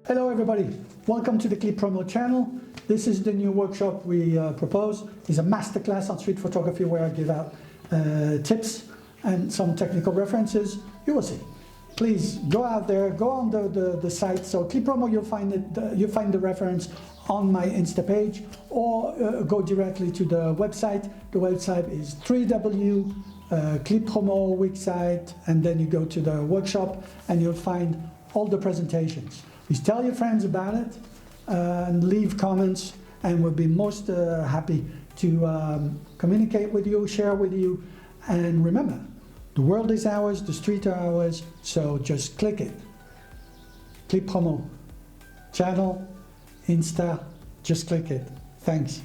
Hello everybody, welcome to the Clip Promo channel. This is the new workshop we propose. It's a masterclass on street photography where I give out tips and some technical references. You will see. Please go out there, go on the site. So Clip Promo, you'll find the reference on my Insta page, or go directly to the website. The website is www.clippromo website, and then you go to the workshop and you'll find all the presentations. Please tell your friends about it and leave comments, and we'll be most happy to communicate with you, share with you. And remember, the world is ours, the street are ours, so just click it. Clip Promo channel, Insta, just click it. Thanks.